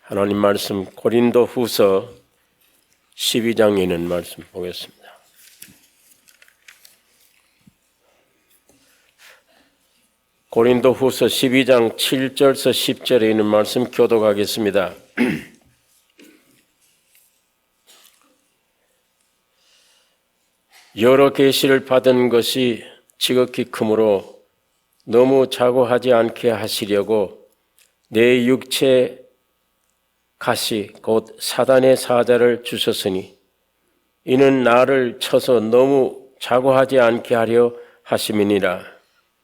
하나님 말씀 고린도후서 12장에 있는 말씀 보겠습니다. 고린도후서 12장 7절에서 10절에 있는 말씀 교독하겠습니다. 여러 계시를 받은 것이 지극히 크므로 너무 자고하지 않게 하시려고 내 육체 가시 곧 사단의 사자를 주셨으니 이는 나를 쳐서 너무 자고하지 않게 하려 하심이니라.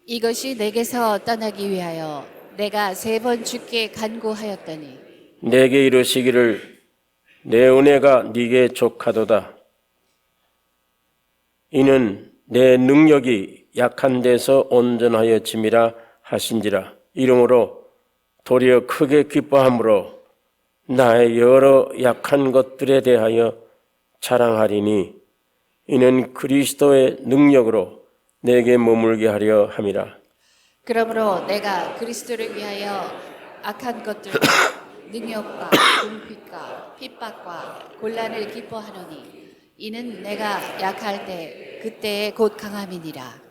이것이 내게서 떠나기 위하여 내가 3번 주께 간구하였더니 내게 이르시기를 내 은혜가 네게 족하도다. 이는 내 능력이 약한 데서 온전하여짐이라 하신지라. 이러므로 도리어 크게 기뻐함으로 나의 여러 약한 것들에 대하여 자랑하리니 이는 그리스도의 능력으로 내게 머물게 하려 함이라. 그러므로 내가 그리스도를 위하여 악한 것들과 능력과 궁핍과 핍박과 곤란을 기뻐하노니 이는 내가 약할 때 그때에 곧 강함이니라.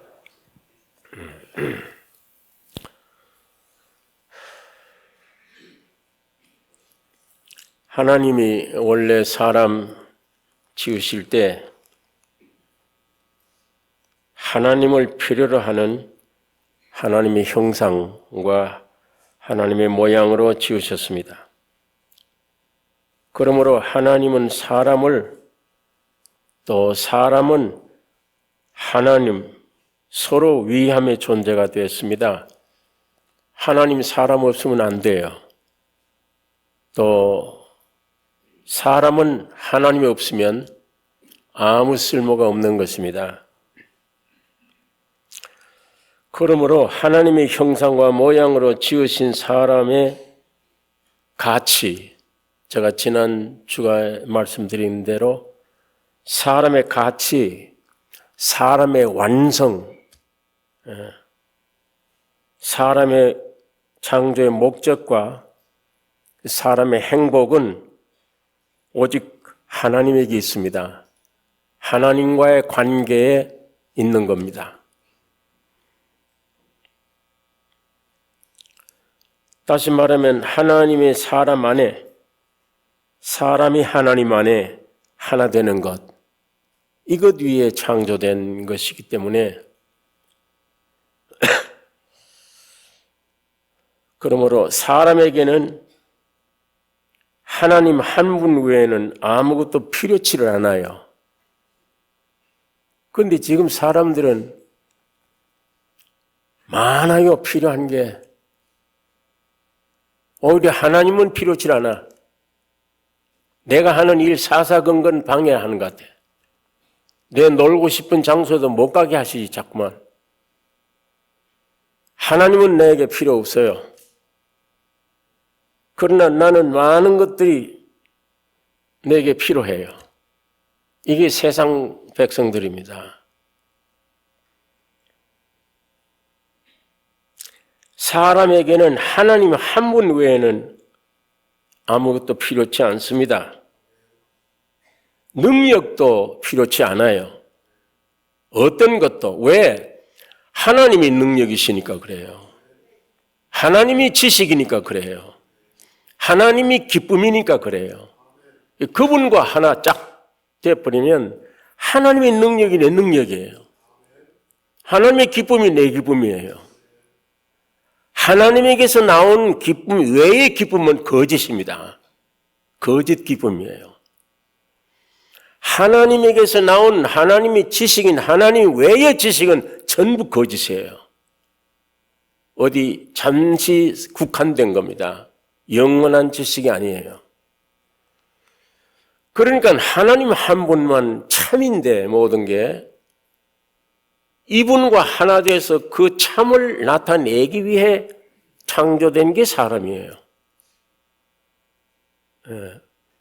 하나님이 원래 사람 지으실 때 하나님을 필요로 하는 하나님의 형상과 하나님의 모양으로 지으셨습니다. 그러므로 하나님은 사람을 또 사람은 하나님 서로 위함의 존재가 되었습니다. 하나님 사람 없으면 안 돼요. 또 사람은 하나님이 없으면 아무 쓸모가 없는 것입니다. 그러므로 하나님의 형상과 모양으로 지으신 사람의 가치, 제가 지난 주간에 말씀드린 대로 사람의 가치, 사람의 완성, 사람의 창조의 목적과 사람의 행복은 오직 하나님에게 있습니다. 하나님과의 관계에 있는 겁니다. 다시 말하면 하나님의 사람 안에, 사람이 하나님 안에 하나 되는 것, 이것 위에 창조된 것이기 때문에 그러므로 사람에게는 하나님 한 분 외에는 아무것도 필요치를 않아요. 그런데 지금 사람들은 많아요, 필요한 게. 오히려 하나님은 필요치 않아. 내가 하는 일 사사건건 방해하는 것 같아. 내 놀고 싶은 장소도 못 가게 하시지 자꾸만. 하나님은 내게 필요 없어요. 그러나 나는 많은 것들이 내게 필요해요. 이게 세상 백성들입니다. 사람에게는 하나님 한 분 외에는 아무것도 필요치 않습니다. 능력도 필요치 않아요. 어떤 것도. 왜? 하나님이 능력이시니까 그래요. 하나님이 지식이니까 그래요. 하나님이 기쁨이니까 그래요. 그분과 하나 짝 돼버리면 하나님의 능력이 내 능력이에요. 하나님의 기쁨이 내 기쁨이에요. 하나님에게서 나온 기쁨 외의 기쁨은 거짓입니다. 거짓 기쁨이에요. 하나님에게서 나온 하나님의 지식인 하나님 외의 지식은 전부 거짓이에요. 어디 잠시 국한된 겁니다. 영원한 지식이 아니에요. 그러니까 하나님 한 분만 참인데 모든 게 이분과 하나 돼서 그 참을 나타내기 위해 창조된 게 사람이에요.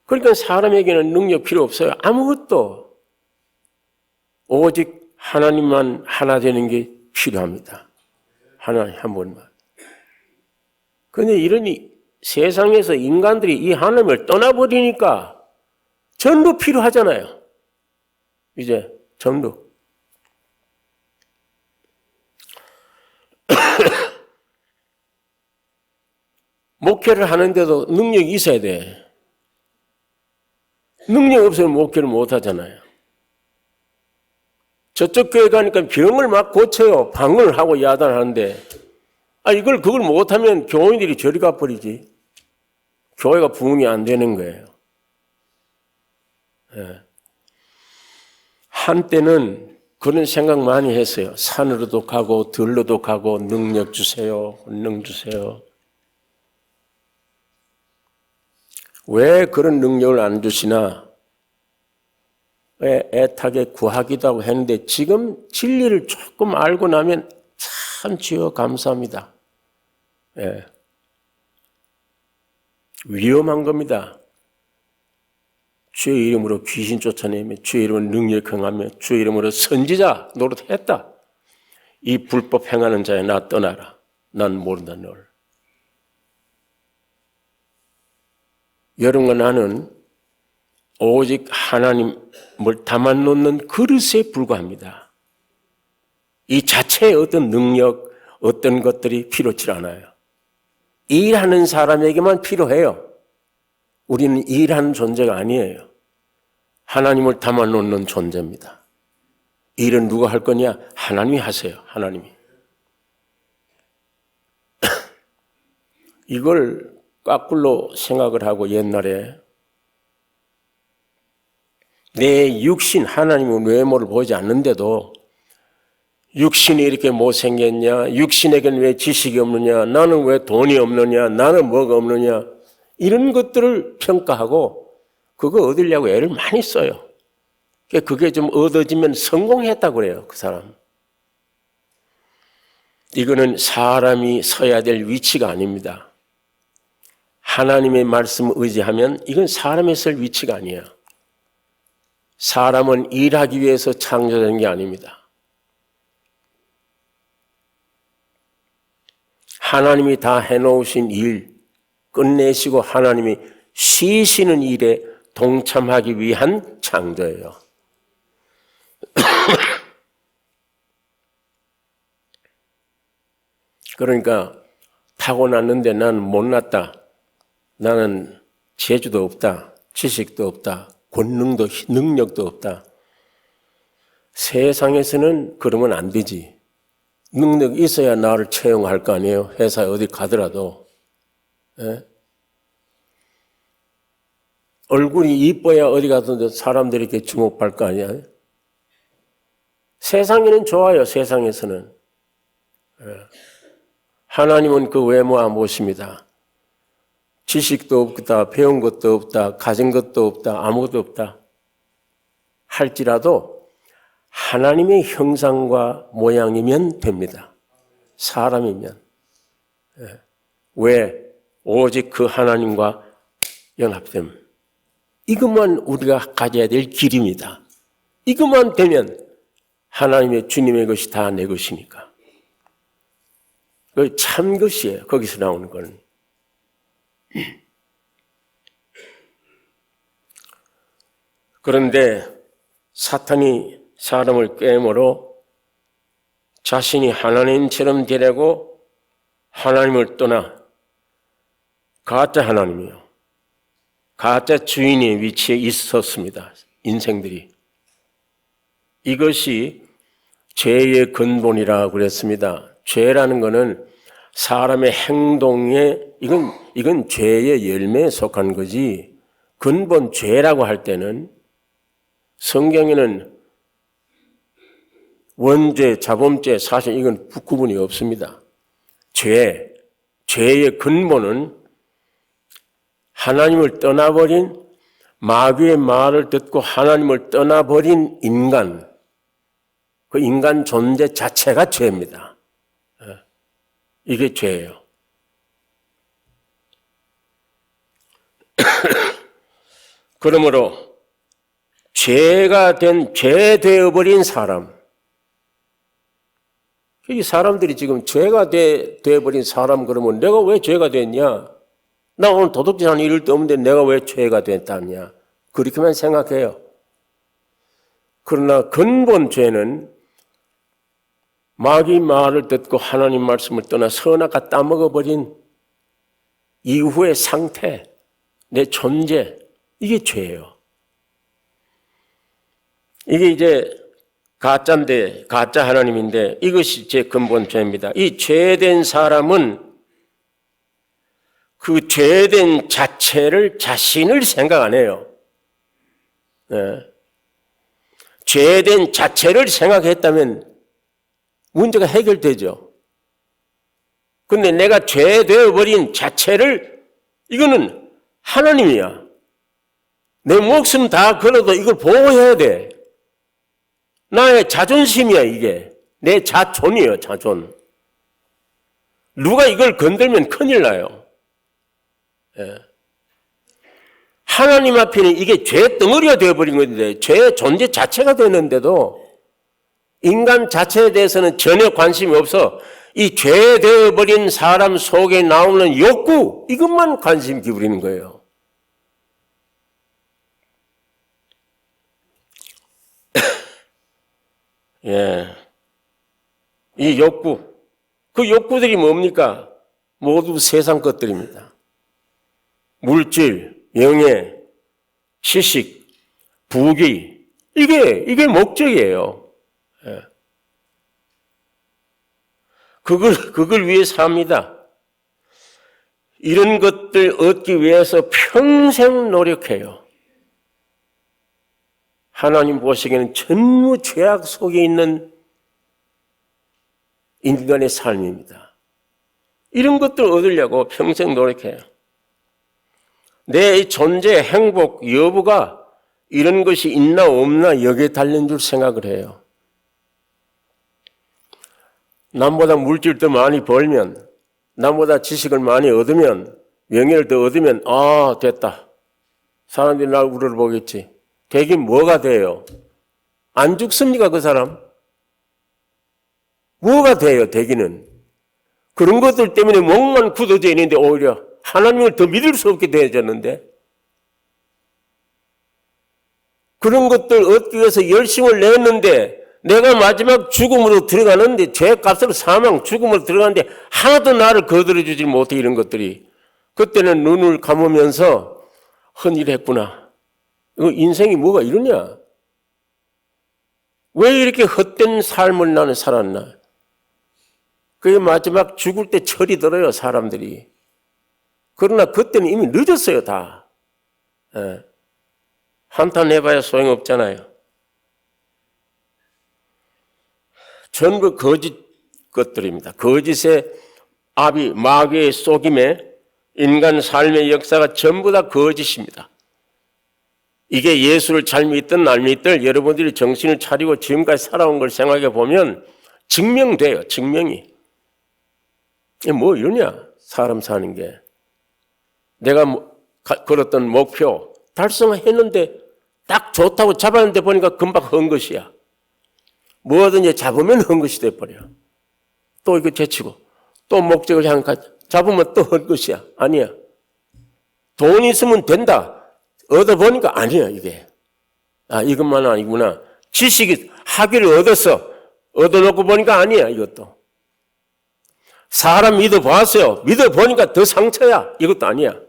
그러니까 사람에게는 능력 필요 없어요. 아무것도. 오직 하나님만 하나 되는 게 필요합니다. 하나님 한 분만. 그런데 이러니 세상에서 인간들이 이 하나님을 떠나버리니까 전부 필요하잖아요. 이제 전부. 목회를 하는데도 능력이 있어야 돼. 능력 없으면 목회를 못 하잖아요. 저쪽 교회 가니까 병을 막 고쳐요. 방언을 하고 야단하는데, 그걸 못하면 교인들이 저리 가버리지. 교회가 부흥이 안 되는 거예요. 예. 한때는 그런 생각 많이 했어요. 산으로도 가고 들로도 가고 능력 주세요. 권능 주세요. 왜 그런 능력을 안 주시나? 왜 애타게 구하기도 하고 했는데 지금 진리를 조금 알고 나면 참 주여 감사합니다. 예. 위험한 겁니다. 주의 이름으로 귀신 쫓아내며 주의 이름으로 능력 행하며 주의 이름으로 선지자 노릇했다. 이 불법 행하는 자야 나 떠나라. 난 모른다 널. 여러분과 나는 오직 하나님을 담아놓는 그릇에 불과합니다. 이 자체의 어떤 능력, 어떤 것들이 필요치 않아요. 일하는 사람에게만 필요해요. 우리는 일하는 존재가 아니에요. 하나님을 담아놓는 존재입니다. 일은 누가 할 거냐? 하나님이 하세요. 하나님이. 이걸 거꾸로 생각을 하고 옛날에 내 육신, 하나님은 외모를 보지 않는데도 육신이 이렇게 못생겼냐? 육신에게는 왜 지식이 없느냐? 나는 왜 돈이 없느냐? 나는 뭐가 없느냐? 이런 것들을 평가하고 그거 얻으려고 애를 많이 써요. 그게 좀 얻어지면 성공했다고 그래요. 그 사람. 이거는 사람이 서야 될 위치가 아닙니다. 하나님의 말씀을 의지하면 이건 사람이 설 위치가 아니에요. 사람은 일하기 위해서 창조된 게 아닙니다. 하나님이 다 해놓으신 일 끝내시고 하나님이 쉬시는 일에 동참하기 위한 창조예요. 그러니까 타고났는데 나는 못났다. 나는 재주도 없다. 지식도 없다. 권능도 능력도 없다. 세상에서는 그러면 안 되지. 능력이 있어야 나를 채용할 거 아니에요. 회사에 어디 가더라도. 예? 얼굴이 이뻐야 어디 가든지 사람들이 이렇게 주목할 거 아니야. 세상에는 좋아요. 세상에서는. 예. 하나님은 그 외모 안 보십니다. 지식도 없다, 배운 것도 없다, 가진 것도 없다, 아무것도 없다 할지라도 하나님의 형상과 모양이면 됩니다. 사람이면. 왜? 오직 그 하나님과 연합됨. 이것만 우리가 가져야 될 길입니다. 이것만 되면 하나님의 주님의 것이 다 내 것이니까. 그 참 것이에요. 거기서 나오는 건. 그런데 사탄이 사람을 꿰물어 자신이 하나님처럼 되려고 하나님을 떠나 가짜 하나님이요. 가짜 주인의 위치에 있었습니다. 인생들이. 이것이 죄의 근본이라고 그랬습니다. 죄라는 것은 사람의 행동에 이건 죄의 열매에 속한 거지 근본 죄라고 할 때는 성경에는 원죄, 자범죄, 사실 이건 구분이 없습니다. 죄의 근본은 하나님을 떠나버린 마귀의 말을 듣고 하나님을 떠나버린 인간, 그 인간 존재 자체가 죄입니다. 이게 죄예요. 그러므로 죄 되어버린 사람, 이 사람들이 지금 죄가 되어버린 사람 그러면 내가 왜 죄가 됐냐? 나 오늘 도둑질 하는 일도 없는데 내가 왜 죄가 됐다냐. 그렇게만 생각해요. 그러나 근본 죄는 마귀 말을 듣고 하나님 말씀을 떠나 선악과 따먹어버린 이후의 상태, 내 존재, 이게 죄예요. 이게 이제 가짜인데, 가짜 하나님인데 이것이 제 근본 죄입니다. 이 죄된 사람은 그 죄된 자체를, 자신을 생각 안 해요. 네. 죄된 자체를 생각했다면 문제가 해결되죠. 근데 내가 죄되어버린 자체를, 이거는 하나님이야. 내 목숨 다 걸어도 이걸 보호해야 돼. 나의 자존심이야, 이게. 내 자존이에요, 자존. 누가 이걸 건들면 큰일 나요. 예. 하나님 앞에는 이게 죄 덩어리가 되어버린 건데, 죄의 존재 자체가 되는데도 인간 자체에 대해서는 전혀 관심이 없어. 이 죄 되어버린 사람 속에 나오는 욕구, 이것만 관심 기울이는 거예요. 예. 이 욕구, 그 욕구들이 뭡니까? 모두 세상 것들입니다. 물질, 명예, 지식, 부귀, 이게 목적이에요. 예. 그걸 위해서 삽니다. 이런 것들 얻기 위해서 평생 노력해요. 하나님 보시기에는 전무 죄악 속에 있는 인간의 삶입니다. 이런 것들 얻으려고 평생 노력해요. 내 존재, 행복, 여부가 이런 것이 있나 없나 여기에 달린 줄 생각을 해요. 남보다 물질 더 많이 벌면, 남보다 지식을 많이 얻으면, 명예를 더 얻으면, 아, 됐다. 사람들이 날 우러러보겠지. 되긴 뭐가 돼요? 안 죽습니까, 그 사람? 뭐가 돼요, 되기는? 그런 것들 때문에 목만 굳어져 있는데 오히려 하나님을 더 믿을 수 없게 되어졌는데, 그런 것들 얻기 위해서 열심을 냈는데 내가 마지막 죽음으로 들어가는데, 죄값으로 사망, 죽음으로 들어가는데 하나도 나를 거들어주지 못해. 이런 것들이 그때는 눈을 감으면서 헌일했구나. 이거 인생이 뭐가 이러냐? 왜 이렇게 헛된 삶을 나는 살았나? 그게 마지막 죽을 때 철이 들어요, 사람들이. 그러나 그때는 이미 늦었어요, 다. 예. 한탄 해봐야 소용없잖아요. 전부 거짓 것들입니다. 거짓의 압이, 마귀의 속임에 인간 삶의 역사가 전부 다 거짓입니다. 이게 예수를 잘 믿든 안 믿든 여러분들이 정신을 차리고 지금까지 살아온 걸 생각해 보면 증명돼요, 증명이. 뭐 이러냐, 사람 사는 게. 내가 걸었던 목표 달성했는데 딱 좋다고 잡았는데 보니까 금방 헌 것이야. 뭐든지 잡으면 헌 것이 돼버려. 또 이거 제치고 또 목적을 향해 잡으면 또 헌 것이야. 아니야. 돈 있으면 된다. 얻어보니까 아니야, 이게. 아, 이것만 아니구나. 지식이, 학위를 얻어놓고 보니까 아니야, 이것도. 사람 믿어봤어요. 믿어보니까 더 상처야. 이것도 아니야.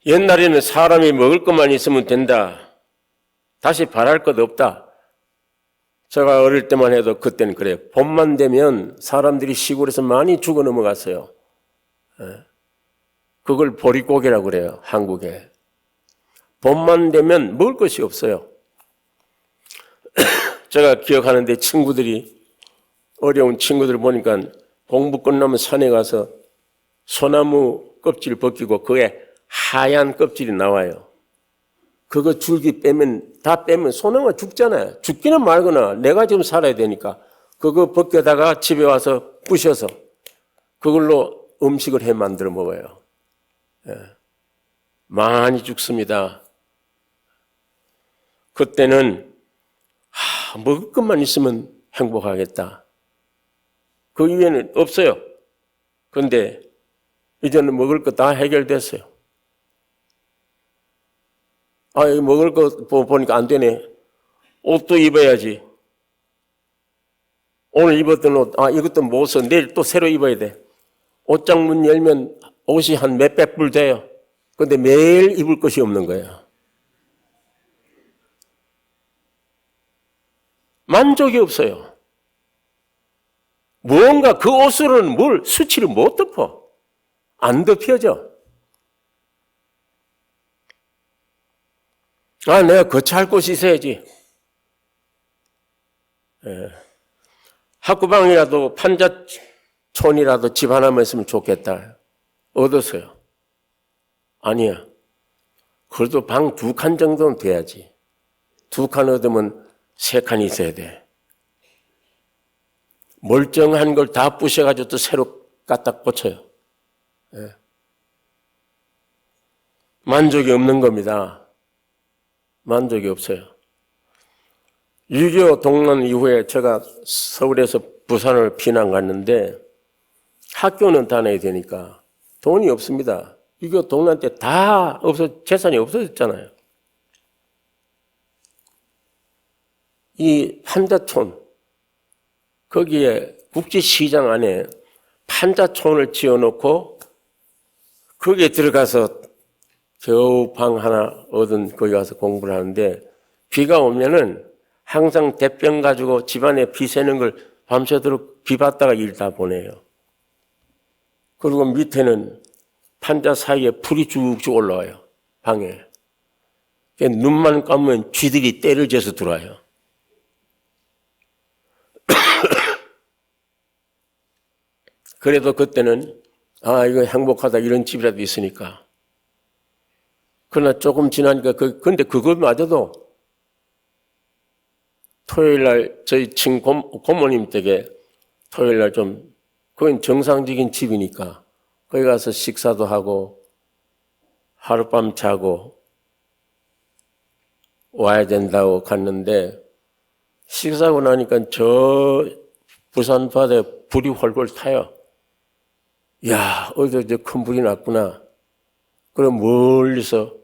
옛날에는 사람이 먹을 것만 있으면 된다. 다시 바랄 것 없다. 제가 어릴 때만 해도 그때는 그래요. 봄만 되면 사람들이 시골에서 많이 죽어 넘어갔어요. 그걸 보릿고개라고 그래요, 한국에. 봄만 되면 먹을 것이 없어요. 제가 기억하는데 친구들이, 어려운 친구들 보니까 공부 끝나면 산에 가서 소나무 껍질 벗기고 그게 하얀 껍질이 나와요. 그거 줄기 다 빼면 소나무가 죽잖아요. 죽기는 말거나 내가 지금 살아야 되니까 그거 벗겨다가 집에 와서 부셔서 그걸로 음식을 해 만들어 먹어요. 예. 많이 죽습니다. 그때는 먹을 것만 있으면 행복하겠다. 그 이외에는 없어요. 그런데 이제는 먹을 거 다 해결됐어요. 아, 여기 먹을 거 보니까 안 되네. 옷도 입어야지. 오늘 입었던 옷, 아, 이것도 못 써. 내일 또 새로 입어야 돼. 옷장 문 열면 옷이 한 몇백 불 돼요. 근데 매일 입을 것이 없는 거예요. 만족이 없어요. 무언가 그 옷으로는 뭘 수치를 못 덮어. 안 덮여져. 아, 내가 거처할 곳이 있어야지. 예. 학구방이라도 판자촌이라도 집 하나만 있으면 좋겠다. 얻었어요. 아니야. 그래도 방 2칸 정도는 돼야지. 2칸 얻으면 3칸이 있어야 돼. 멀쩡한 걸 다 부셔가지고 또 새로 갖다 꽂혀요. 예. 만족이 없는 겁니다. 만족이 없어요. 6.25 동란 이후에 제가 서울에서 부산을 피난 갔는데 학교는 다녀야 되니까 돈이 없습니다. 6.25 동란 때 다 재산이 없어졌잖아요. 이 판자촌, 거기에 국제시장 안에 판자촌을 지어놓고 거기에 들어가서 겨우 방 하나 얻은 거기 가서 공부를 하는데 비가 오면은 항상 대병 가지고 집안에 비 새는 걸 밤새도록 비 받다가 일 다 보내요. 그리고 밑에는 판자 사이에 풀이 쭉쭉 올라와요. 방에. 눈만 감으면 쥐들이 떼를 재서 들어와요. 그래도 그때는 아, 이거 행복하다 이런 집이라도 있으니까. 그러나 조금 지나니까 근데 그것마저도 토요일 날 저희 고모님 댁에 토요일 날 좀 그건 정상적인 집이니까 거기 가서 식사도 하고 하룻밤 자고 와야 된다고 갔는데 식사하고 나니까 저 부산 바다에 불이 훨훨 타요. 야, 어디서 저 큰 불이 났구나. 그럼 멀리서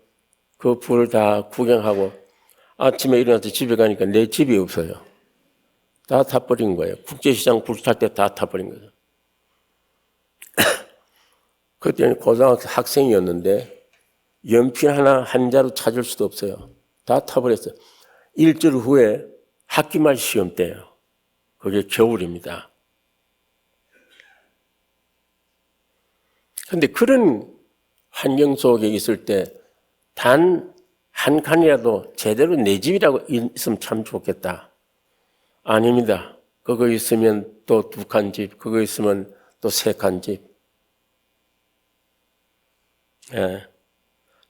그 불을 다 구경하고 아침에 일어나서 집에 가니까 내 집이 없어요. 다 타버린 거예요. 국제시장 불 탈 때 다 타버린 거죠. 그때는 고등학생이었는데 연필 하나 한 자루 찾을 수도 없어요. 다 타버렸어요. 일주일 후에 학기말 시험 때예요. 그게 겨울입니다. 그런데 그런 환경 속에 있을 때 단 한 칸이라도 제대로 내 집이라고 있으면 참 좋겠다. 아닙니다. 그거 있으면 또 2칸 집, 그거 있으면 또 3칸 집. 예.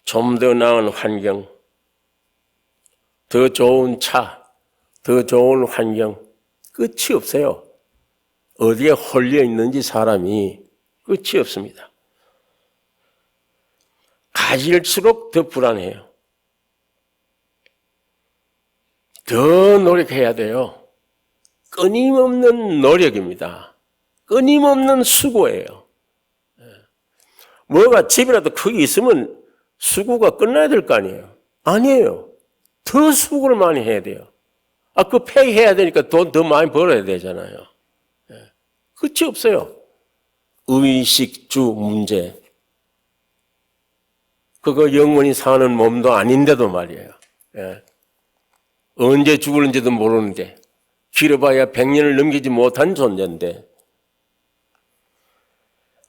좀 더 나은 환경, 더 좋은 차, 더 좋은 환경, 끝이 없어요. 어디에 홀려 있는지 사람이 끝이 없습니다. 가질수록 더 불안해요. 더 노력해야 돼요. 끊임없는 노력입니다. 끊임없는 수고예요. 뭐가 집이라도 크게 있으면 수고가 끝나야 될 거 아니에요. 아니에요. 더 수고를 많이 해야 돼요. 아, 그 폐기해야 되니까 돈 더 많이 벌어야 되잖아요. 끝이 없어요. 의식주 문제. 그거 영원히 사는 몸도 아닌데도 말이에요. 언제 죽을는지도 모르는데 길어봐야 100년을 넘기지 못한 존재인데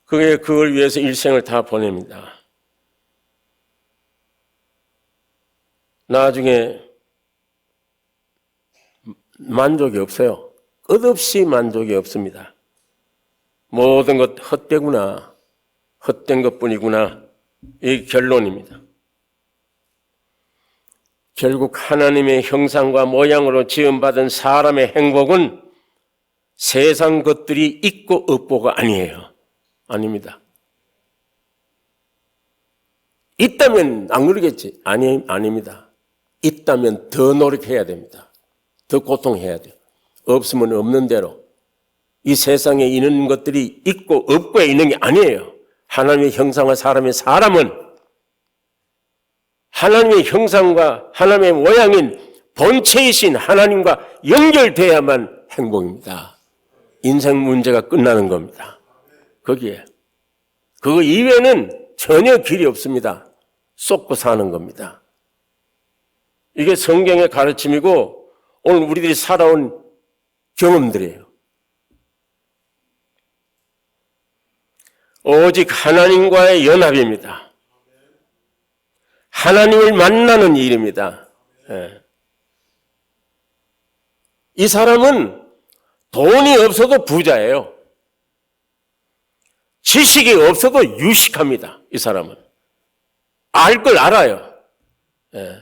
그걸 위해서 일생을 다 보냅니다. 나중에 만족이 없어요. 끝없이 만족이 없습니다. 모든 것 헛되구나. 헛된 것뿐이구나. 이 결론입니다. 결국 하나님의 형상과 모양으로 지음받은 사람의 행복은 세상 것들이 있고 없고가 아니에요. 아닙니다. 있다면 안 그러겠지? 아닙니다. 있다면 더 노력해야 됩니다. 더 고통해야 돼요. 없으면 없는 대로 이 세상에 있는 것들이 있고 없고에 있는 게 아니에요. 하나님의 형상과 사람은 하나님의 형상과 하나님의 모양인 본체이신 하나님과 연결돼야만 행복입니다. 인생 문제가 끝나는 겁니다. 거기에. 그거 이외에는 전혀 길이 없습니다. 쏟고 사는 겁니다. 이게 성경의 가르침이고 오늘 우리들이 살아온 경험들이에요. 오직 하나님과의 연합입니다. 하나님을 만나는 일입니다. 예. 이 사람은 돈이 없어도 부자예요. 지식이 없어도 유식합니다. 이 사람은. 알 걸 알아요. 예.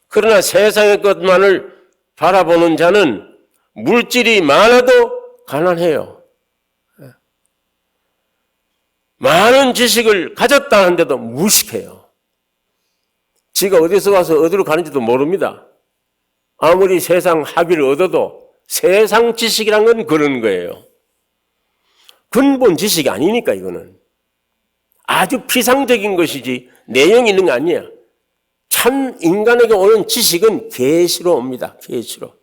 그러나 세상의 것만을 바라보는 자는 물질이 많아도 가난해요. 예. 많은 지식을 가졌다 하는데도 무식해요. 지가 어디서 와서 어디로 가는지도 모릅니다. 아무리 세상 학위를 얻어도 세상 지식이란 건 그런 거예요. 근본 지식이 아니니까 이거는. 아주 피상적인 것이지 내용 있는 거 아니야. 참 인간에게 오는 지식은 계시로 옵니다. 계시로.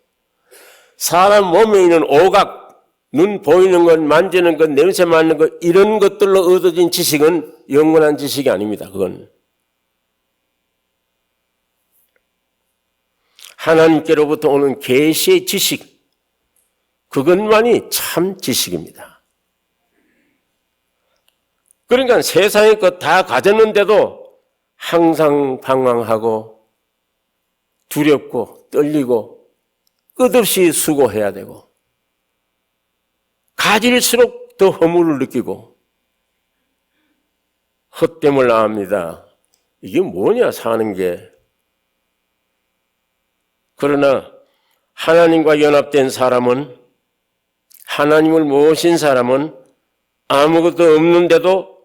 사람 몸에 있는 오각, 눈 보이는 것, 만지는 것, 냄새 맡는 것 이런 것들로 얻어진 지식은 영원한 지식이 아닙니다. 그건. 하나님께로부터 오는 계시의 지식, 그것만이 참 지식입니다. 그러니까 세상의 것 다 가졌는데도 항상 방황하고 두렵고 떨리고 끝없이 수고해야 되고 가질수록 더 허물을 느끼고 헛됨을 나옵니다. 이게 뭐냐 사는 게. 그러나 하나님과 연합된 사람은, 하나님을 모신 사람은 아무것도 없는데도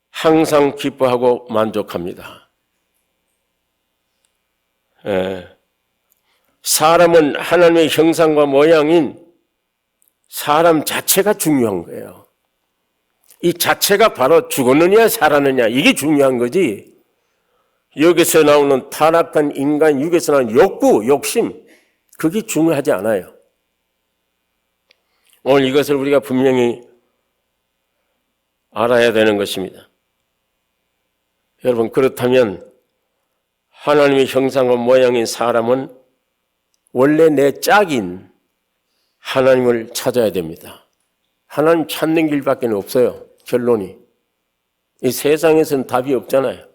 항상 기뻐하고 만족합니다. 예. 사람은 하나님의 형상과 모양인 사람 자체가 중요한 거예요. 이 자체가 바로 죽었느냐 살았느냐 이게 중요한 거지. 여기서 나오는 타락한 인간, 육에서 나오는 욕구, 욕심 그게 중요하지 않아요. 오늘 이것을 우리가 분명히 알아야 되는 것입니다. 여러분 그렇다면 하나님의 형상과 모양인 사람은 원래 내 짝인 하나님을 찾아야 됩니다. 하나님 찾는 길밖에 없어요. 결론이. 이 세상에서는 답이 없잖아요.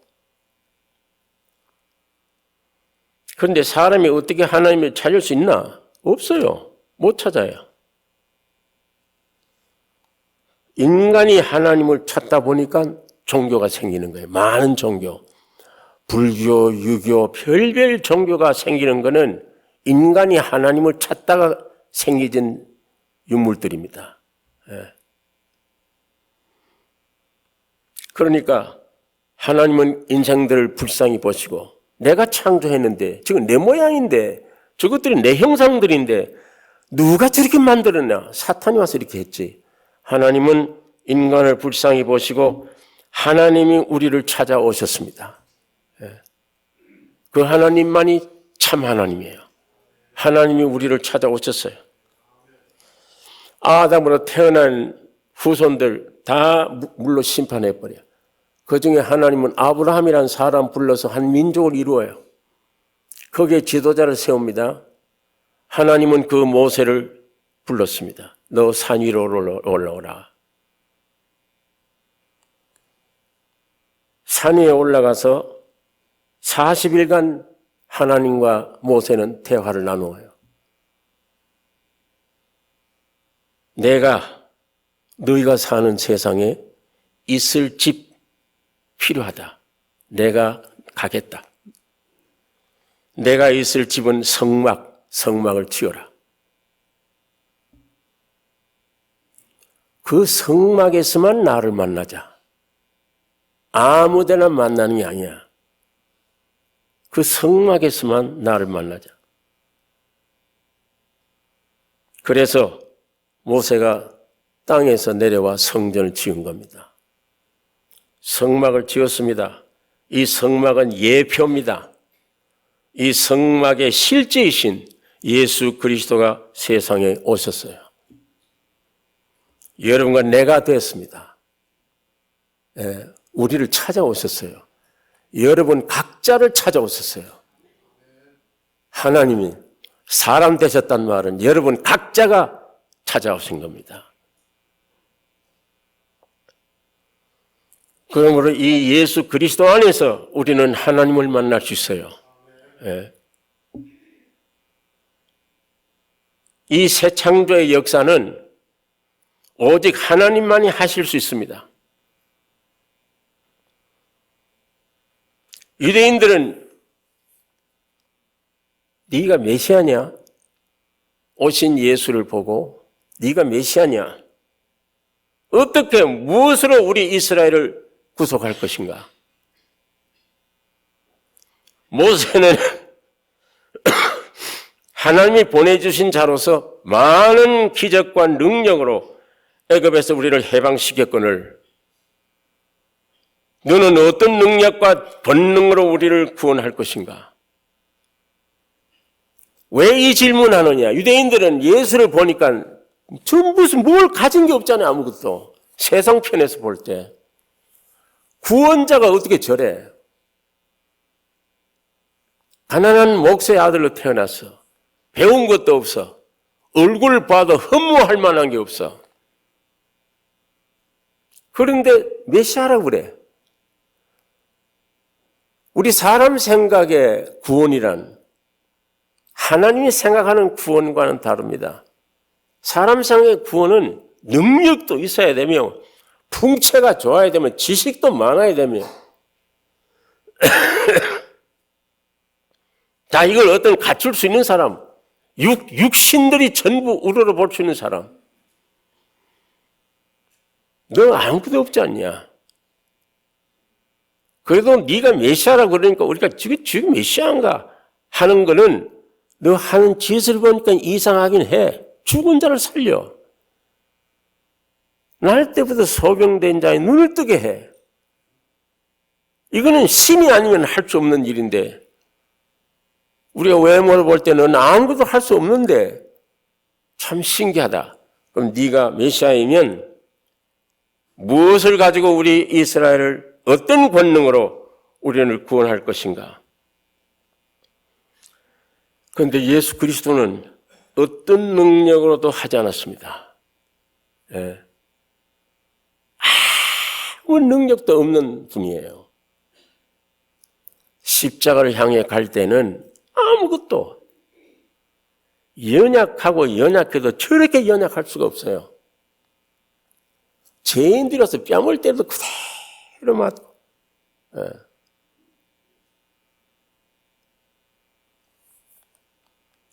그런데 사람이 어떻게 하나님을 찾을 수 있나? 없어요. 못 찾아요. 인간이 하나님을 찾다 보니까 종교가 생기는 거예요. 많은 종교. 불교, 유교, 별별 종교가 생기는 것은 인간이 하나님을 찾다가 생겨진 유물들입니다. 예. 그러니까 하나님은 인생들을 불쌍히 보시고 내가 창조했는데 저건 내 모양인데 저것들이 내 형상들인데 누가 저렇게 만들었냐? 사탄이 와서 이렇게 했지. 하나님은 인간을 불쌍히 보시고 하나님이 우리를 찾아오셨습니다. 그 하나님만이 참 하나님이에요. 하나님이 우리를 찾아오셨어요. 아담으로 태어난 후손들 다 물로 심판해버려요. 그중에 하나님은 아브라함이라는 사람 불러서 한 민족을 이루어요. 거기에 지도자를 세웁니다. 하나님은 그 모세를 불렀습니다. 너 산 위로 올라오라. 산 위에 올라가서 40일간 하나님과 모세는 대화를 나누어요. 내가 너희가 사는 세상에 있을 집 필요하다. 내가 가겠다. 내가 있을 집은 성막을 지어라. 그 성막에서만 나를 만나자. 아무 데나 만나는 게 아니야. 그 성막에서만 나를 만나자. 그래서 모세가 땅에서 내려와 성전을 지은 겁니다. 성막을 지었습니다. 이 성막은 예표입니다. 이 성막의 실제이신 예수 그리스도가 세상에 오셨어요. 여러분과 내가 됐습니다. 우리를 찾아오셨어요. 여러분 각자를 찾아오셨어요. 하나님이 사람 되셨단 말은 여러분 각자가 찾아오신 겁니다. 그러므로 이 예수 그리스도 안에서 우리는 하나님을 만날 수 있어요. 이 새 창조의 역사는 오직 하나님만이 하실 수 있습니다. 유대인들은 네가 메시아냐? 오신 예수를 보고 네가 메시아냐? 어떻게 무엇으로 우리 이스라엘을 구속할 것인가? 모세는 하나님이 보내주신 자로서 많은 기적과 능력으로 애굽에서 우리를 해방시켰거늘 너는 어떤 능력과 본능으로 우리를 구원할 것인가? 왜 이 질문하느냐? 유대인들은 예수를 보니까 무슨 뭘 가진 게 없잖아요. 아무것도. 세상편에서 볼 때. 구원자가 어떻게 저래? 가난한 목수의 아들로 태어났어. 배운 것도 없어. 얼굴 봐도 흠모할 만한 게 없어. 그런데 메시아라고 그래. 우리 사람 생각의 구원이란 하나님이 생각하는 구원과는 다릅니다. 사람 생각의 구원은 능력도 있어야 되며 풍채가 좋아야 되며 지식도 많아야 되며 자, 이걸 어떤 갖출 수 있는 사람, 육신들이 전부 우러러볼 수 있는 사람. 너 아무것도 없지 않냐? 그래도 네가 메시아라고 그러니까 우리가 지금 메시아인가 하는 거는 너 하는 짓을 보니까 이상하긴 해. 죽은 자를 살려. 날 때부터 소병된 자의 눈을 뜨게 해. 이거는 신이 아니면 할 수 없는 일인데 우리가 외모를 볼 때는 아무것도 할 수 없는데 참 신기하다. 그럼 네가 메시아이면 무엇을 가지고 우리 이스라엘을 어떤 권능으로 우리를 구원할 것인가? 그런데 예수 그리스도는 어떤 능력으로도 하지 않았습니다. 아무 능력도 없는 분이에요. 십자가를 향해 갈 때는 아무것도 연약하고 연약해도 저렇게 연약할 수가 없어요. 죄인들이라서 뺨을 때려도 그대로 맞고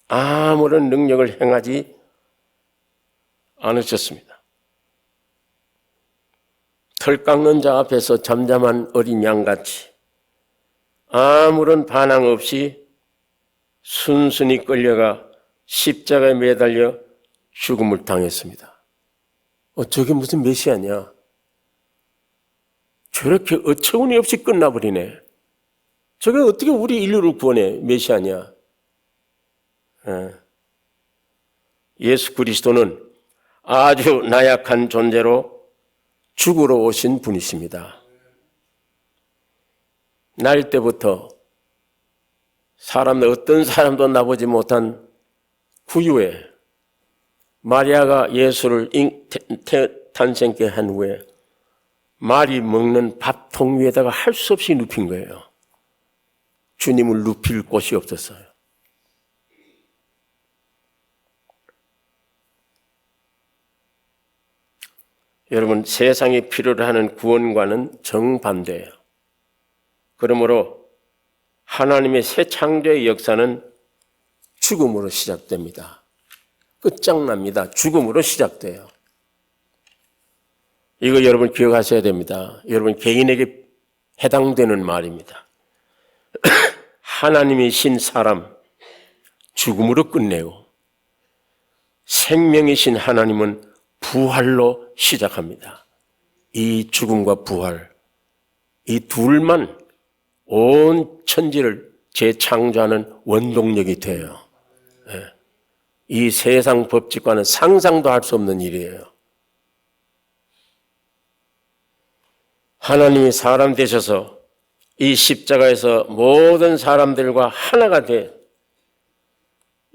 아무런 능력을 행하지 않으셨습니다. 털 깎는 자 앞에서 잠잠한 어린 양같이 아무런 반항 없이 순순히 끌려가 십자가에 매달려 죽음을 당했습니다. 저게 무슨 메시아냐? 저렇게 어처구니 없이 끝나버리네. 저게 어떻게 우리 인류를 구원해? 메시아냐? 예수 그리스도는 아주 나약한 존재로 죽으러 오신 분이십니다. 날 때부터 어떤 사람도 나보지 못한 구유에 마리아가 예수를 탄생케 한 후에 말이 먹는 밥통 위에다가 할 수 없이 눕힌 거예요. 주님을 눕힐 곳이 없었어요. 여러분, 세상이 필요로 하는 구원과는 정반대예요. 그러므로 하나님의 새 창조의 역사는 죽음으로 시작됩니다. 끝장납니다. 죽음으로 시작돼요. 이거 여러분 기억하셔야 됩니다. 여러분 개인에게 해당되는 말입니다. 하나님이 신 사람 죽음으로 끝내고 생명이신 하나님은 부활로 시작합니다. 이 죽음과 부활, 이 둘만 온 천지를 재창조하는 원동력이 돼요. 이 세상 법칙과는 상상도 할 수 없는 일이에요. 하나님이 사람 되셔서 이 십자가에서 모든 사람들과 하나가 돼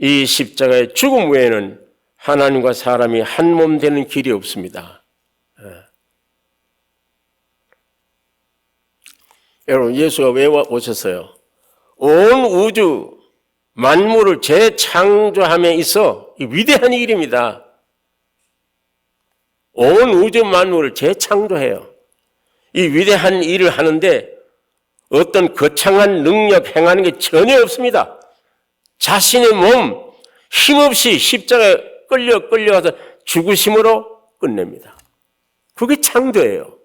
이 십자가의 죽음 외에는 하나님과 사람이 한 몸 되는 길이 없습니다. 여러분, 예수가 왜 오셨어요? 온 우주 만물을 재창조함에 있어 이 위대한 일입니다. 온 우주 만물을 재창조해요. 이 위대한 일을 하는데 어떤 거창한 능력 행하는 게 전혀 없습니다. 자신의 몸 힘없이 십자가에 끌려가서 죽으심으로 끝냅니다. 그게 창조예요.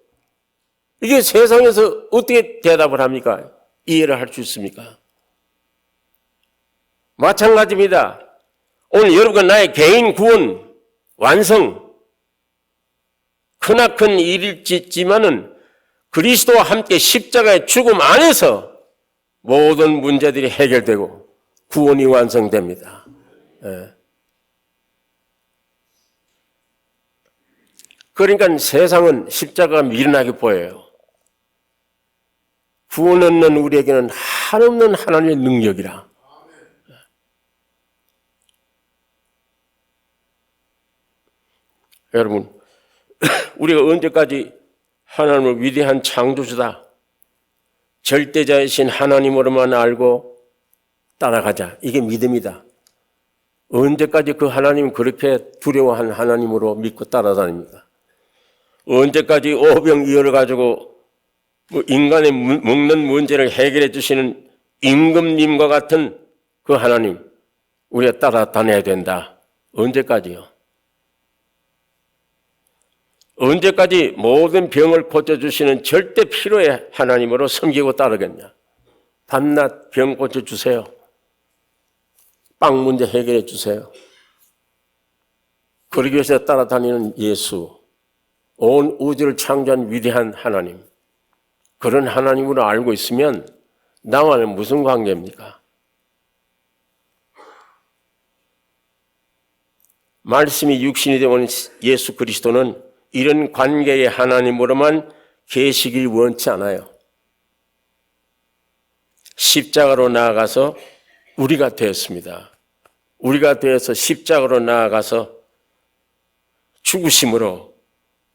이게 세상에서 어떻게 대답을 합니까? 이해를 할 수 있습니까? 마찬가지입니다. 오늘 여러분과 나의 개인 구원, 완성, 크나큰 일일지만은 그리스도와 함께 십자가의 죽음 안에서 모든 문제들이 해결되고 구원이 완성됩니다. 그러니까 세상은 십자가가 미련하게 보여요. 구원 얻는 우리에게는 한없는 하나님의 능력이라. 여러분, 우리가 언제까지 하나님을 위대한 창조주다, 절대자이신 하나님으로만 알고 따라가자. 이게 믿음이다. 언제까지 그 하나님 그렇게 두려워한 하나님으로 믿고 따라다닙니까? 언제까지 오병이어를 가지고 인간의 먹는 문제를 해결해 주시는 임금님과 같은 그 하나님 우리가 따라다녀야 된다. 언제까지요? 언제까지 모든 병을 고쳐주시는 절대 필요의 하나님으로 섬기고 따르겠냐? 밤낮 병 고쳐주세요. 빵 문제 해결해 주세요. 그러기 위해서 따라다니는 예수, 온 우주를 창조한 위대한 하나님, 그런 하나님으로 알고 있으면 나와는 무슨 관계입니까? 말씀이 육신이 되온 예수 그리스도는 이런 관계의 하나님으로만 계시길 원치 않아요. 십자가로 나아가서 우리가 되었습니다. 우리가 되어서 십자가로 나아가서 죽으심으로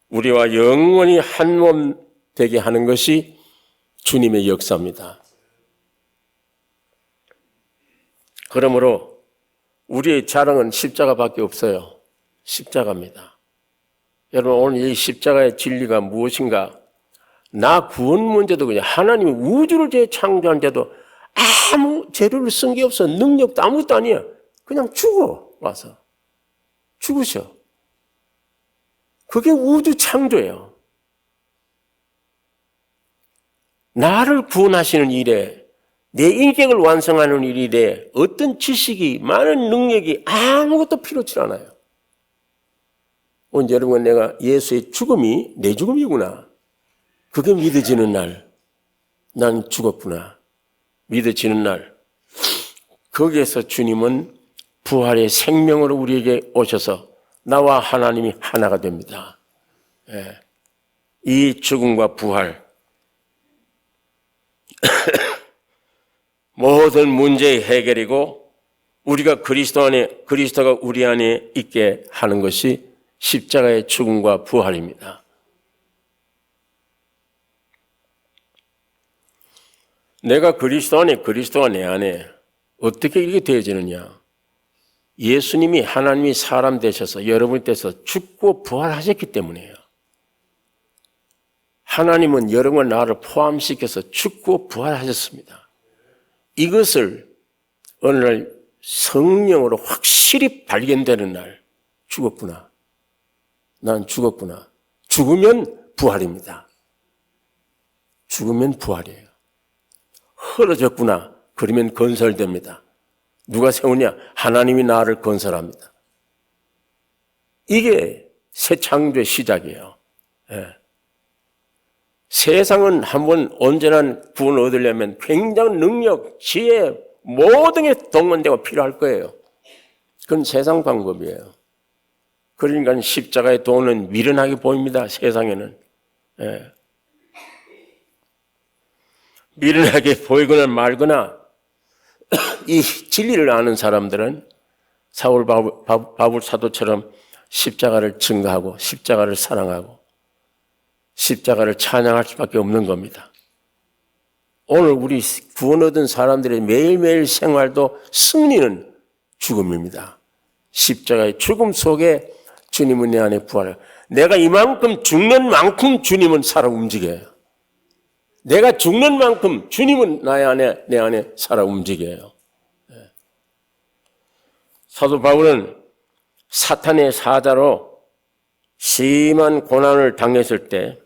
우리와 영원히 한 몸 되게 하는 것이 주님의 역사입니다. 그러므로 우리의 자랑은 십자가밖에 없어요. 십자가입니다. 여러분, 오늘 이 십자가의 진리가 무엇인가? 나 구원 문제도 그냥 하나님이 우주를 재창조한데도 아무 재료를 쓴 게 없어. 능력도 아무것도 아니야. 그냥 죽어 와서. 죽으셔. 그게 우주 창조예요. 나를 구원하시는 일에, 내 인격을 완성하는 일에 어떤 지식이, 많은 능력이 아무것도 필요치 않아요. 오늘 여러분, 내가 예수의 죽음이 내 죽음이구나. 그게 믿어지는 날, 난 죽었구나. 믿어지는 날, 거기에서 주님은 부활의 생명으로 우리에게 오셔서 나와 하나님이 하나가 됩니다. 이 죽음과 부활, 모든 문제의 해결이고 우리가 그리스도가 우리 안에 있게 하는 것이 십자가의 죽음과 부활입니다. 내가 그리스도 안에, 그리스도가 내 안에 어떻게 이렇게 되어지느냐? 예수님이, 하나님이 사람 되셔서 여러분 께서 죽고 부활하셨기 때문이에요. 하나님은 여러분과 나를 포함시켜서 죽고 부활하셨습니다. 이것을 어느 날 성령으로 확실히 발견되는 날, 죽었구나. 난 죽었구나. 죽으면 부활입니다. 죽으면 부활이에요. 헐어졌구나. 그러면 건설됩니다. 누가 세우냐? 하나님이 나를 건설합니다. 이게 새 창조의 시작이에요. 예. 세상은 한번 온전한 구원을 얻으려면 굉장한 능력, 지혜, 모든 게 동원되고 필요할 거예요. 그건 세상 방법이에요. 그러니까 십자가의 도는 미련하게 보입니다. 세상에는. 예. 미련하게 보이거나 말거나 이 진리를 아는 사람들은 사울 바울 사도처럼 십자가를 증거하고 십자가를 사랑하고 십자가를 찬양할 수밖에 없는 겁니다. 오늘 우리 구원 얻은 사람들의 매일매일 생활도 승리는 죽음입니다. 십자가의 죽음 속에 주님은 내 안에 부활해요. 내가 이만큼 죽는 만큼 주님은 살아 움직여요. 내가 죽는 만큼 주님은 내 안에 살아 움직여요. 사도 바울은 사탄의 사자로 심한 고난을 당했을 때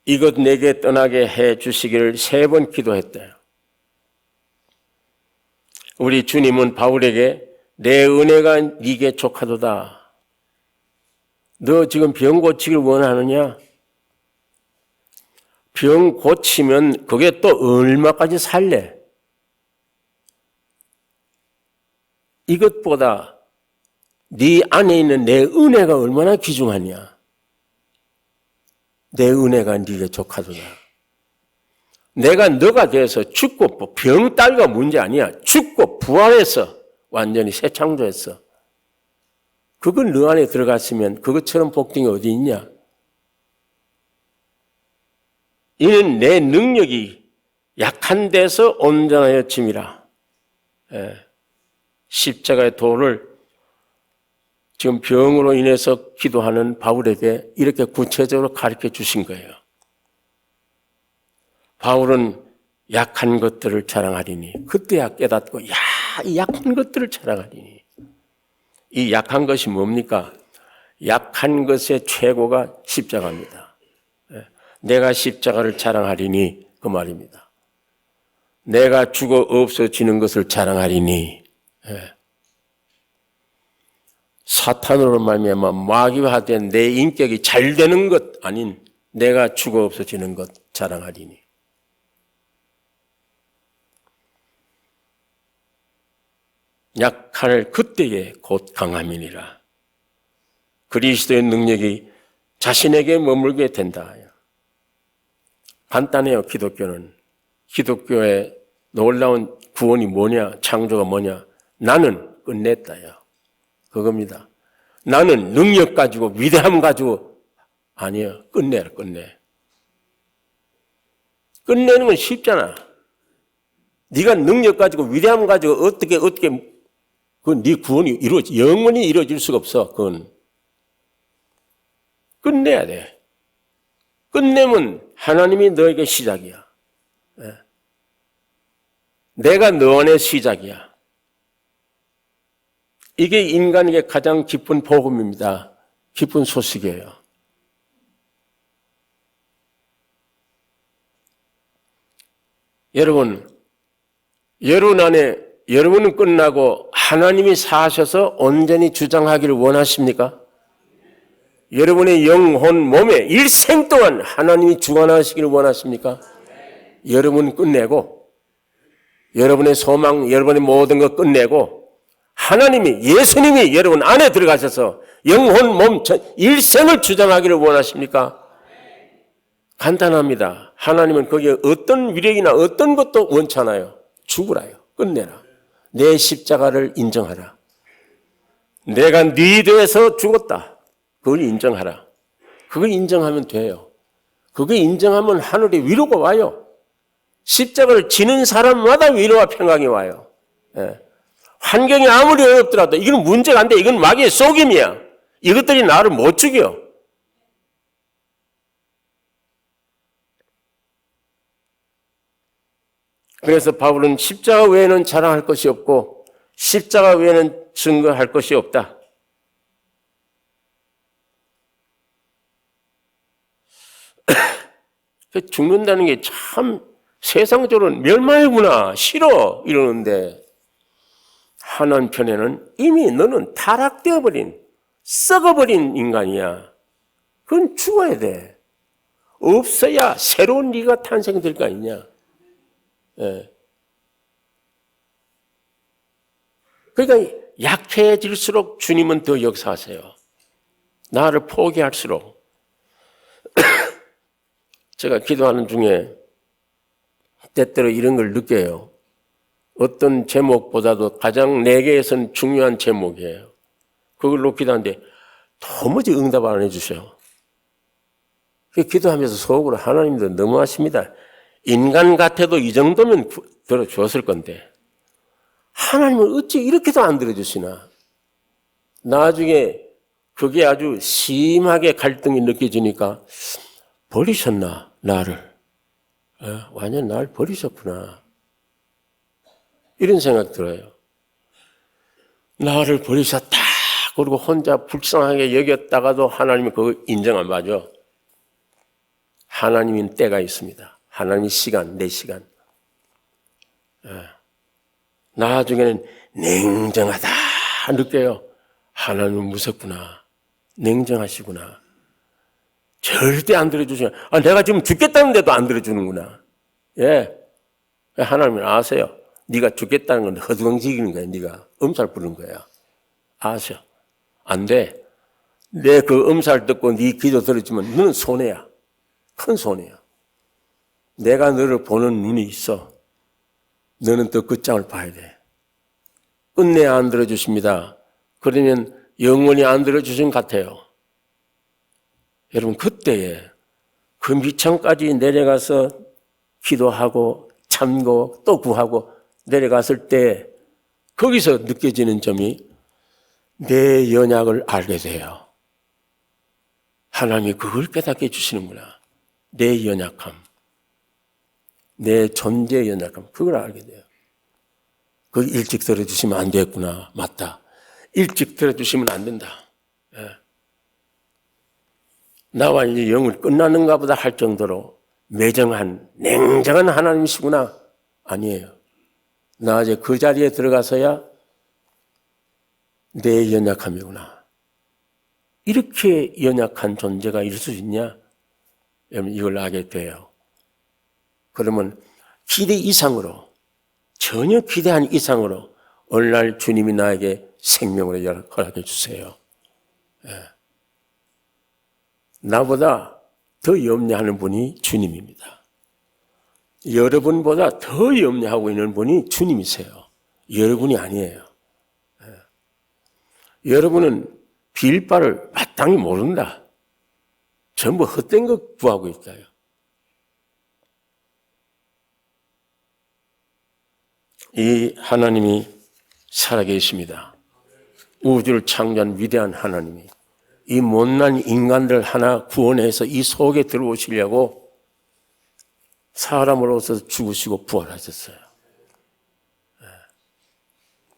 이것 내게 떠나게 해 주시기를 3번 기도했대요. 우리 주님은 바울에게 내 은혜가 네게 족하도다. 너 지금 병 고치기를 원하느냐? 병 고치면 그게 또 얼마까지 살래? 이것보다 네 안에 있는 내 은혜가 얼마나 귀중하냐? 내 은혜가 네게 족하도다. 내가 너가 돼서 죽고 병 따위가 문제 아니야. 죽고 부활해서 완전히 새 창조했어. 그건 너 안에 들어갔으면 그것처럼 복등이 어디 있냐? 이는 내 능력이 약한 데서 온전하여짐이라. 십자가의 도를 지금 병으로 인해서 기도하는 바울에게 이렇게 구체적으로 가르쳐 주신 거예요. 바울은 약한 것들을 자랑하리니 그때야 깨닫고 이 약한 것들을 자랑하리니 이 약한 것이 뭡니까? 약한 것의 최고가 십자가입니다. 내가 십자가를 자랑하리니 그 말입니다. 내가 죽어 없어지는 것을 자랑하리니 사탄으로 말미암아 마귀화된 내 인격이 잘 되는 것 아닌 내가 죽어 없어지는 것 자랑하리니 약할 그때에 곧 강함이니라. 그리스도의 능력이 자신에게 머물게 된다. 간단해요. 기독교는. 기독교의 놀라운 구원이 뭐냐? 창조가 뭐냐? 나는 끝냈다요. 그겁니다. 나는 능력 가지고 위대함 가지고 아니에요. 끝내라. 끝내. 끝내는 건 쉽잖아. 네가 능력 가지고 위대함 가지고 어떻게 그건 네 구원이 영원히 이루어질 수가 없어. 그건 끝내야 돼. 끝내면 하나님이 너에게 시작이야. 내가 너 안에 시작이야. 이게 인간에게 가장 기쁜 복음입니다. 기쁜 소식이에요. 여러분 안에 여러분은 끝나고 하나님이 사셔서 온전히 주장하기를 원하십니까? 여러분의 영혼, 몸에 일생 동안 하나님이 주관하시기를 원하십니까? 여러분 끝내고 여러분의 소망, 여러분의 모든 것 끝내고 하나님이 예수님이 여러분 안에 들어가셔서 영혼, 몸, 일생을 주장하기를 원하십니까? 간단합니다. 하나님은 거기에 어떤 위력이나 어떤 것도 원치 않아요. 죽으라요. 끝내라. 내 십자가를 인정하라. 내가 네 대해서 죽었다. 그걸 인정하라. 그걸 인정하면 돼요. 그걸 인정하면 하늘에 위로가 와요. 십자가를 지는 사람마다 위로와 평강이 와요. 환경이 아무리 어렵더라도 이건 문제가 안 돼. 이건 마귀의 속임이야. 이것들이 나를 못 죽여. 그래서 바울은 십자가 외에는 자랑할 것이 없고 십자가 외에는 증거할 것이 없다. 죽는다는 게 참 세상적으로는 멸망이구나, 싫어 이러는데 하나님 편에는 이미 너는 타락되어 버린 썩어버린 인간이야. 그건 죽어야 돼. 없어야 새로운 네가 탄생될 거 아니냐. 예. 그러니까 약해질수록 주님은 더 역사하세요. 나를 포기할수록. 제가 기도하는 중에 때때로 이런 걸 느껴요. 어떤 제목보다도 가장 내게에선 중요한 제목이에요. 그걸로 기도하는데 도무지 응답 안 해주셔요. 기도하면서 속으로 하나님도 너무하십니다. 인간 같아도 이 정도면 들어주었을 건데 하나님은 어찌 이렇게도 안 들어주시나. 나중에 그게 아주 심하게 갈등이 느껴지니까 버리셨나 나를. 완전 날 버리셨구나. 이런 생각 들어요. 나를 버리셨다. 그리고 혼자 불쌍하게 여겼다가도 하나님이 그거 인정 안 봐줘. 하나님인 때가 있습니다. 하나님의 시간, 내 시간. 나중에는 냉정하다 느껴요. 하나님은 무섭구나. 냉정하시구나. 절대 안 들어주시나. 내가 지금 죽겠다는데도 안 들어주는구나. 예. 하나님은 아세요. 네가 죽겠다는 건 허둥지기는 거야. 네가 엄살 부르는 거야. 아셔. 안 돼. 내 그 엄살 듣고 네 기도 들어주면 너는 손해야. 큰 손해야. 내가 너를 보는 눈이 있어. 너는 또 끝장을 봐야 돼. 끝내 안 들어주십니다. 그러면 영원히 안 들어주신 것 같아요. 여러분 그때에 그 밑창까지 내려가서 기도하고 참고 또 구하고 내려갔을 때 거기서 느껴지는 점이 내 연약을 알게 돼요. 하나님이 그걸 깨닫게 해주시는구나. 내 연약함. 내 존재의 연약함. 그걸 알게 돼요. 그 일찍 들어주시면 안 되겠구나. 맞다. 일찍 들어주시면 안 된다. 예. 나와 이제 영을 끝나는가 보다 할 정도로 매정한, 냉정한 하나님이시구나. 아니에요. 나 이제 그 자리에 들어가서야 내 연약함이구나. 이렇게 연약한 존재가 있을 수 있냐? 여러분 이걸 알게 돼요. 그러면 기대 이상으로, 전혀 기대한 이상으로 오늘날 주님이 나에게 생명으로 허락해 주세요. 예. 나보다 더 염려하는 분이 주님입니다. 여러분보다 더 염려하고 있는 분이 주님이세요. 여러분이 아니에요. 예. 여러분은 빌 바를 마땅히 모른다. 전부 헛된 것 구하고 있어요. 이 하나님이 살아계십니다. 우주를 창조한 위대한 하나님이 이 못난 인간들 하나 구원해서 이 속에 들어오시려고 사람으로서 죽으시고 부활하셨어요.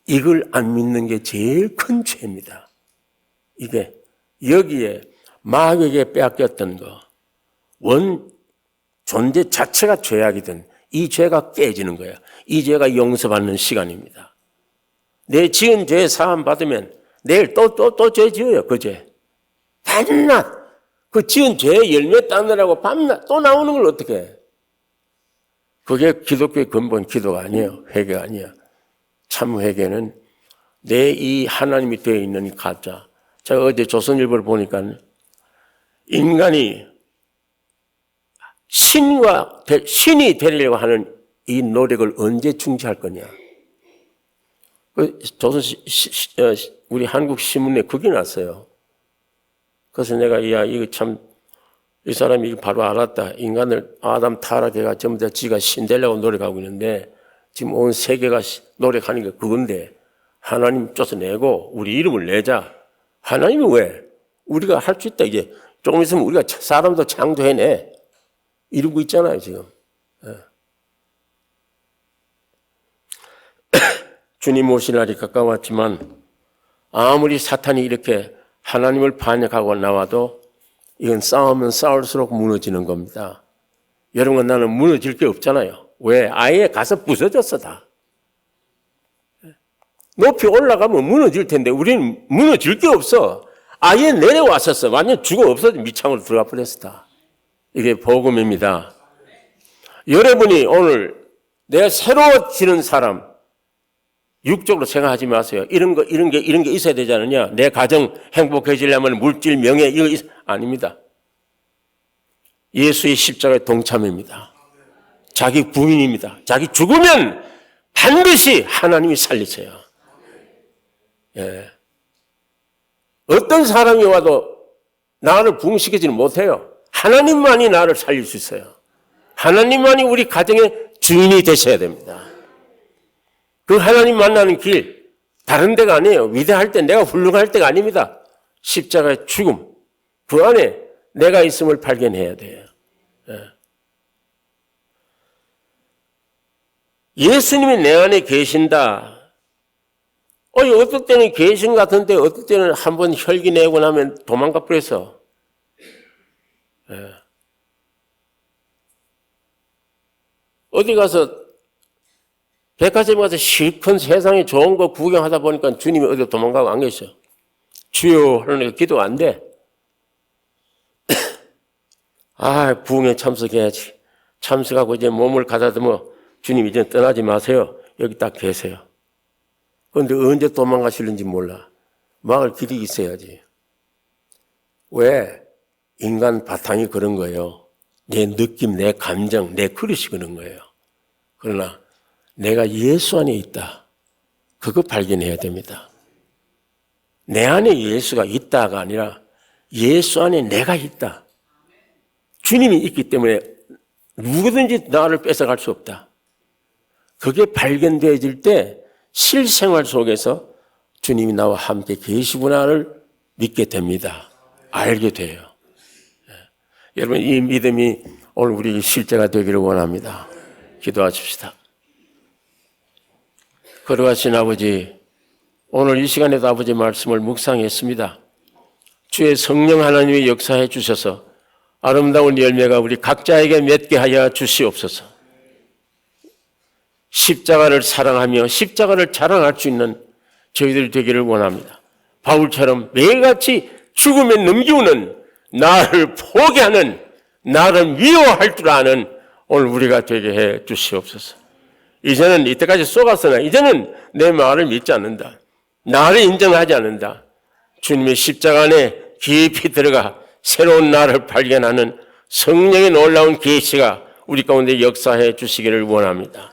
이걸 안 믿는 게 제일 큰 죄입니다. 이게 여기에 마귀에게 빼앗겼던 거, 원 존재 자체가 죄악이든 이 죄가 깨지는 거예요. 이 죄가 용서받는 시간입니다. 내 지은 죄 사함 받으면 내일 또 죄 지어요. 그 죄. 밤낮 그 지은 죄 열매 따느라고 밤낮 또 나오는 걸 어떻게 해? 그게 기독교의 근본 기도가 아니에요. 회개가 아니야. 참 회개는 내 이 하나님이 되어 있는 가짜. 제가 어제 조선일보를 보니까 인간이 신이 되려고 하는 이 노력을 언제 중지할 거냐. 우리 한국 신문에 그게 났어요. 그래서 내가 이거 참 이 사람이 바로 알았다. 인간을 아담 타락해가 전부 다 지가 신 되려고 노력하고 있는데 지금 온 세계가 노력하는 게 그건데 하나님 쫓아내고 우리 이름을 내자. 하나님이 왜? 우리가 할 수 있다. 이제 조금 있으면 우리가 사람도 창조해내. 이러고 있잖아요 지금. 주님 오실 날이 가까웠지만 아무리 사탄이 이렇게 하나님을 반역하고 나와도 이건 싸우면 싸울수록 무너지는 겁니다. 여러분 나는 무너질 게 없잖아요. 왜? 아예 가서 부서졌어 다. 높이 올라가면 무너질 텐데 우리는 무너질 게 없어. 아예 내려왔었어. 완전 죽어 없어져 밑창으로 들어가 버렸다. 이게 복음입니다. 여러분이 오늘 내가 새로워지는 사람, 육적으로 생각하지 마세요. 이런 게 있어야 되지 않느냐? 내 가정 행복해지려면 물질, 명예, 이거 아닙니다. 예수의 십자가에 동참입니다. 자기 부인입니다. 자기 죽으면 반드시 하나님이 살리세요. 예. 어떤 사람이 와도 나를 부흥시키지는 못해요. 하나님만이 나를 살릴 수 있어요. 하나님만이 우리 가정의 주인이 되셔야 됩니다. 그 하나님 만나는 길, 다른 데가 아니에요. 위대할 때, 내가 훌륭할 때가 아닙니다. 십자가의 죽음, 그 안에 내가 있음을 발견해야 돼요. 예수님이 내 안에 계신다. 어떨 때는 계신 것 같은데 어떨 때는 한번 혈기 내고 나면 도망가 버려서. 어디 가서 백화점에 가서 실컷 세상에 좋은 거 구경하다 보니까 주님이 어디 도망가고 안 계셔. 주여 하는 기도 안 돼. 부흥에 참석해야지. 참석하고 이제 몸을 가다듬어 주님 이제 떠나지 마세요. 여기 딱 계세요. 그런데 언제 도망가실는지 몰라. 막을 길이 있어야지. 왜? 인간 바탕이 그런 거예요. 내 느낌, 내 감정, 내 그릇이 그런 거예요. 그러나 내가 예수 안에 있다. 그거 발견해야 됩니다. 내 안에 예수가 있다가 아니라 예수 안에 내가 있다. 주님이 있기 때문에 누구든지 나를 뺏어갈 수 없다. 그게 발견되어질 때 실생활 속에서 주님이 나와 함께 계시구나를 믿게 됩니다. 알게 돼요. 여러분, 이 믿음이 오늘 우리 실제가 되기를 원합니다. 기도하십시다. 걸어가신 아버지, 오늘 이 시간에도 아버지 말씀을 묵상했습니다. 주의 성령 하나님이 역사해 주셔서 아름다운 열매가 우리 각자에게 맺게 하여 주시옵소서. 십자가를 사랑하며 십자가를 자랑할 수 있는 저희들 되기를 원합니다. 바울처럼 매일같이 죽음에 넘기우는, 나를 포기하는, 나를 미워할 줄 아는 오늘 우리가 되게 해 주시옵소서. 이제는 이때까지 쏘갔으나 이제는 내 말을 믿지 않는다. 나를 인정하지 않는다. 주님의 십자가 안에 깊이 들어가 새로운 나를 발견하는 성령의 놀라운 계시가 우리 가운데 역사해 주시기를 원합니다.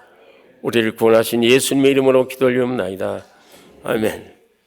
우리를 구원하신 예수님의 이름으로 기도 올리옵나이다. 아멘.